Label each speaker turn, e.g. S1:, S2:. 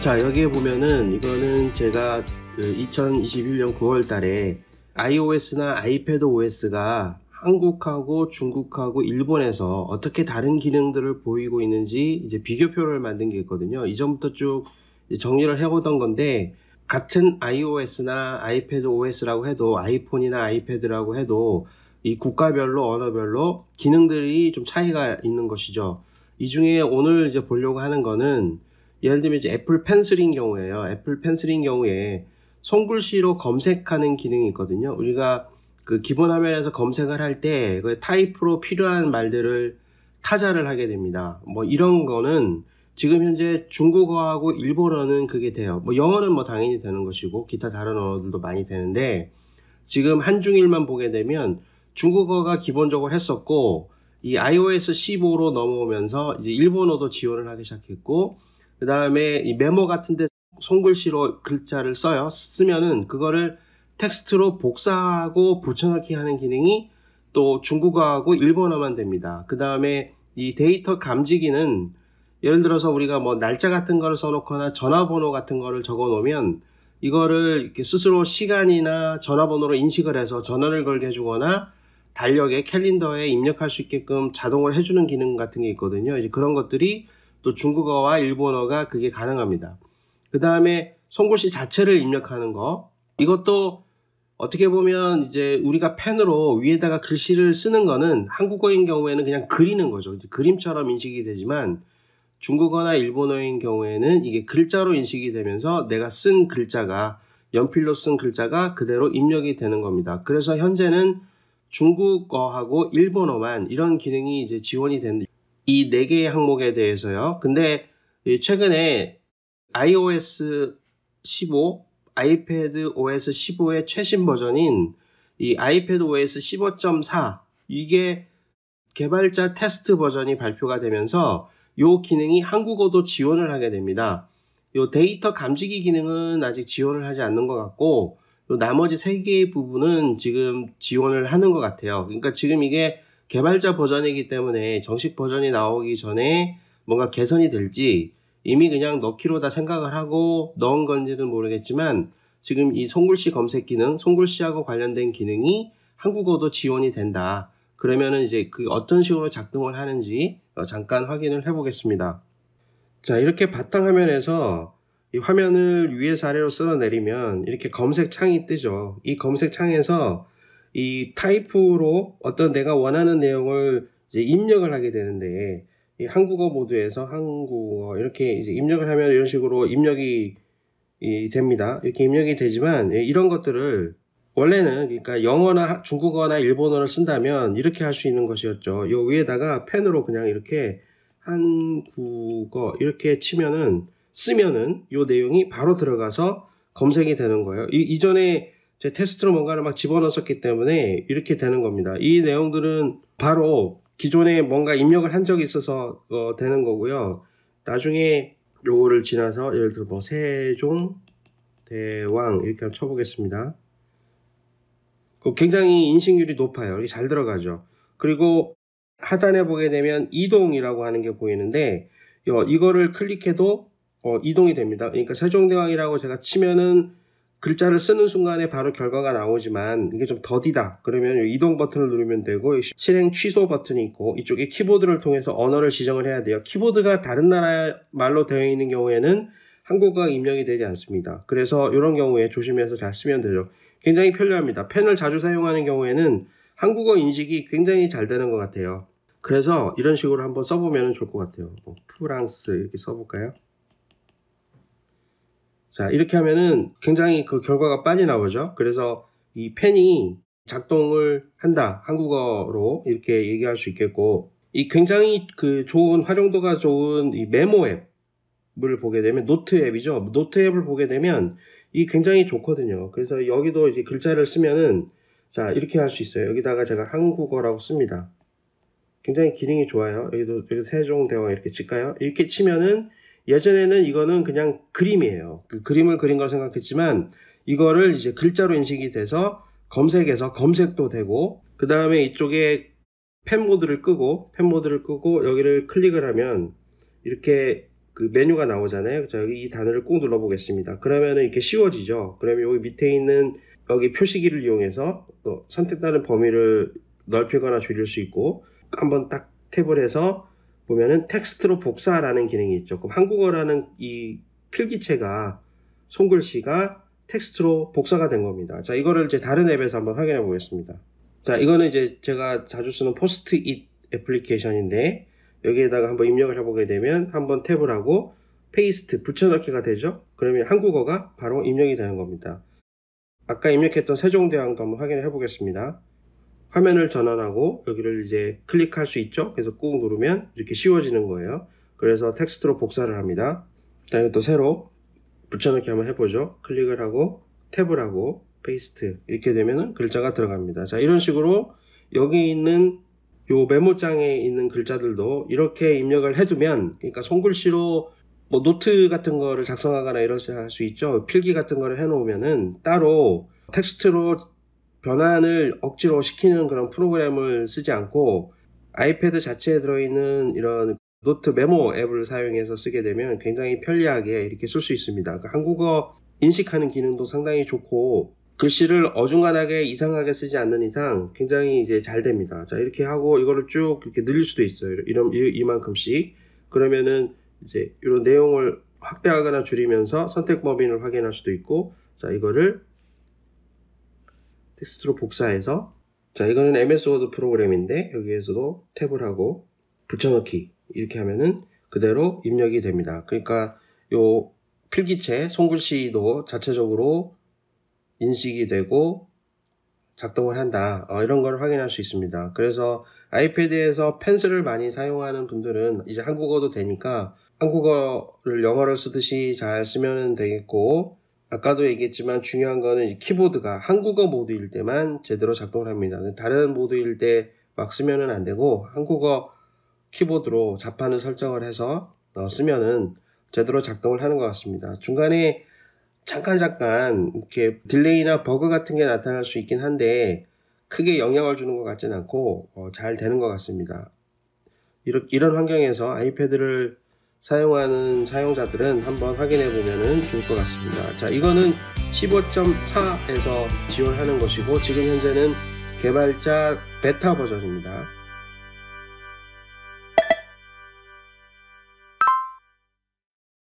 S1: 자, 여기에 보면은 이거는 제가 2021년 9월 달에 iOS나 아이패드 OS가 한국하고 중국하고 일본에서 어떻게 다른 기능들을 보이고 있는지 이제 비교표를 만든 게 있거든요. 이전부터 쭉 정리를 해오던 건데, 같은 iOS나 아이패드 OS라고 해도, 아이폰이나 아이패드라고 해도 이 국가별로 언어별로 기능들이 좀 차이가 있는 것이죠. 이 중에 오늘 이제 보려고 하는 거는, 예를 들면 이제 애플 펜슬인 경우에요. 애플 펜슬인 경우에 손글씨로 검색하는 기능이 있거든요. 우리가 그 기본 화면에서 검색을 할 때 그 타입으로 필요한 말들을 타자를 하게 됩니다. 뭐 이런 거는 지금 현재 중국어하고 일본어는 그게 돼요. 뭐 영어는 뭐 당연히 되는 것이고 기타 다른 언어들도 많이 되는데, 지금 한중일만 보게 되면 중국어가 기본적으로 했었고, 이 iOS 15로 넘어오면서 이제 일본어도 지원을 하기 시작했고, 그 다음에 이 메모 같은데 손글씨로 글자를 쓰면은 그거를 텍스트로 복사하고 붙여넣기 하는 기능이 또 중국어하고 일본어만 됩니다. 그 다음에 이 데이터 감지기는, 예를 들어서 우리가 뭐 날짜 같은 거를 써놓거나 전화번호 같은 거를 적어 놓으면 이거를 이렇게 스스로 시간이나 전화번호로 인식을 해서 전화를 걸게 해주거나 달력에 캘린더에 입력할 수 있게끔 자동으로 해주는 기능 같은 게 있거든요. 이제 그런 것들이 또 중국어와 일본어가 그게 가능합니다. 그 다음에 손글씨 자체를 입력하는 거, 이것도 어떻게 보면 이제 우리가 펜으로 위에다가 글씨를 쓰는 거는 한국어인 경우에는 그냥 그리는 거죠. 이제 그림처럼 인식이 되지만, 중국어나 일본어인 경우에는 이게 글자로 인식이 되면서 내가 쓴 글자가, 연필로 쓴 글자가 그대로 입력이 되는 겁니다. 그래서 현재는 중국어하고 일본어만 이런 기능이 이제 지원이 되는 이 4개의 항목에 대해서요. 근데 최근에 iOS 15, 아이패드 OS 15의 최신 버전인 이 아이패드 OS 15.4, 이게 개발자 테스트 버전이 발표가 되면서 이 기능이 한국어도 지원을 하게 됩니다. 이 데이터 감지기 기능은 아직 지원을 하지 않는 것 같고, 요 나머지 3개의 부분은 지금 지원을 하는 것 같아요. 그러니까 지금 이게 개발자 버전이기 때문에 정식 버전이 나오기 전에 뭔가 개선이 될지 이미 그냥 넣기로 다 생각을 하고 넣은 건지는 모르겠지만, 지금 이 손글씨 검색 기능, 손글씨하고 관련된 기능이 한국어도 지원이 된다. 그러면은 이제 그 어떤 식으로 작동을 하는지 잠깐 확인을 해 보겠습니다. 자, 이렇게 바탕화면에서 이 화면을 위에서 아래로 쓸어내리면 이렇게 검색 창이 뜨죠. 이 검색 창에서 이 타입으로 어떤 내가 원하는 내용을 이제 입력을 하게 되는데, 이 한국어 모드에서 한국어 이렇게 이제 입력을 하면 이런 식으로 입력이 됩니다. 이렇게 입력이 되지만, 이런 것들을 원래는 그러니까 영어나 중국어나 일본어를 쓴다면 이렇게 할 수 있는 것이었죠. 요 위에다가 펜으로 그냥 이렇게 한국어 이렇게 쓰면은 요 내용이 바로 들어가서 검색이 되는 거예요. 이전에 제 테스트로 뭔가를 막 집어넣었기 때문에 이렇게 되는 겁니다. 이 내용들은 바로 기존에 뭔가 입력을 한 적이 있어서 되는 거고요. 나중에 요거를 지나서 예를 들어 뭐 세종대왕 이렇게 한번 쳐보겠습니다. 굉장히 인식률이 높아요. 잘 들어가죠. 그리고 하단에 보게 되면 이동이라고 하는 게 보이는데, 이거를 클릭해도 이동이 됩니다. 그러니까 세종대왕이라고 제가 치면은 글자를 쓰는 순간에 바로 결과가 나오지만, 이게 좀 더디다 그러면 이동 버튼을 누르면 되고, 실행 취소 버튼이 있고, 이쪽에 키보드를 통해서 언어를 지정을 해야 돼요. 키보드가 다른 나라 말로 되어 있는 경우에는 한국어가 입력이 되지 않습니다. 그래서 이런 경우에 조심해서 잘 쓰면 되죠. 굉장히 편리합니다. 펜을 자주 사용하는 경우에는 한국어 인식이 굉장히 잘 되는 것 같아요. 그래서 이런 식으로 한번 써보면 좋을 것 같아요. 프랑스 이렇게 써볼까요? 자, 이렇게 하면은 굉장히 그 결과가 빨리 나오죠. 그래서 이 펜이 작동을 한다, 한국어로 이렇게 얘기할 수 있겠고, 이 굉장히 그 좋은, 활용도가 좋은 이 메모 앱을 보게 되면, 노트 앱이죠. 노트 앱을 보게 되면 이 굉장히 좋거든요. 그래서 여기도 이제 글자를 쓰면은, 자, 이렇게 할 수 있어요. 여기다가 제가 한국어라고 씁니다. 굉장히 기능이 좋아요. 여기 세종대왕 이렇게 칠까요? 이렇게 치면은, 예전에는 이거는 그냥 그림이에요. 그 그림을 그린 걸 생각했지만, 이거를 이제 글자로 인식이 돼서 검색해서 검색도 되고, 그 다음에 이쪽에 펜 모드를 끄고 여기를 클릭을 하면 이렇게 그 메뉴가 나오잖아요. 자, 여기 이 단어를 꾹 눌러 보겠습니다. 그러면은 이렇게 씌워지죠. 그러면 여기 밑에 있는 여기 표시기를 이용해서 선택하는 범위를 넓히거나 줄일 수 있고, 한번 딱 탭을 해서 보면은 텍스트로 복사라는 기능이 있죠. 그럼 한국어라는 이 필기체가 손글씨가 텍스트로 복사가 된 겁니다. 자, 이거를 이제 다른 앱에서 한번 확인해 보겠습니다. 자, 이거는 이제 제가 자주 쓰는 포스트잇 애플리케이션인데, 여기에다가 한번 입력을 해보게 되면 한번 탭을 하고 페이스트 붙여넣기가 되죠. 그러면 한국어가 바로 입력이 되는 겁니다. 아까 입력했던 세종대왕도 한번 확인해 보겠습니다. 화면을 전환하고 여기를 이제 클릭할 수 있죠. 그래서 꾹 누르면 이렇게 씌워지는 거예요. 그래서 텍스트로 복사를 합니다. 자, 이거 또 새로 붙여넣기 한번 해보죠. 클릭을 하고 탭을 하고 페이스트 이렇게 되면은 글자가 들어갑니다. 자, 이런 식으로 여기 있는 요 메모장에 있는 글자들도 이렇게 입력을 해두면, 그러니까 손글씨로 뭐 노트 같은 거를 작성하거나 이렇게 할 수 있죠. 필기 같은 거를 해놓으면은 따로 텍스트로 변환을 억지로 시키는 그런 프로그램을 쓰지 않고 아이패드 자체에 들어있는 이런 노트 메모 앱을 사용해서 쓰게 되면 굉장히 편리하게 이렇게 쓸 수 있습니다. 그러니까 한국어 인식하는 기능도 상당히 좋고, 글씨를 어중간하게 이상하게 쓰지 않는 이상 굉장히 이제 잘 됩니다. 자, 이렇게 하고 이거를 쭉 이렇게 늘릴 수도 있어요. 이만큼씩. 그러면은 이제 이런 내용을 확대하거나 줄이면서 선택 범위를 확인할 수도 있고, 자, 이거를 텍스트로 복사해서, 자, 이거는 MS 워드 프로그램인데 여기에서도 탭을 하고 붙여넣기 이렇게 하면은 그대로 입력이 됩니다. 그러니까 요 필기체 손글씨도 자체적으로 인식이 되고 작동을 한다, 이런 걸 확인할 수 있습니다. 그래서 아이패드에서 펜슬을 많이 사용하는 분들은 이제 한국어도 되니까 한국어를 영어를 쓰듯이 잘 쓰면 되겠고, 아까도 얘기했지만 중요한 거는 이 키보드가 한국어 모드일 때만 제대로 작동을 합니다. 다른 모드일 때 막 쓰면은 안 되고, 한국어 키보드로 자판을 설정을 해서 쓰면은 제대로 작동을 하는 것 같습니다. 중간에 잠깐 이렇게 딜레이나 버그 같은 게 나타날 수 있긴 한데 크게 영향을 주는 것 같진 않고 잘 되는 것 같습니다. 이런 환경에서 아이패드를 사용하는 사용자들은 한번 확인해 보면 좋을 것 같습니다. 자, 이거는 15.4에서 지원하는 것이고 지금 현재는 개발자 베타 버전입니다.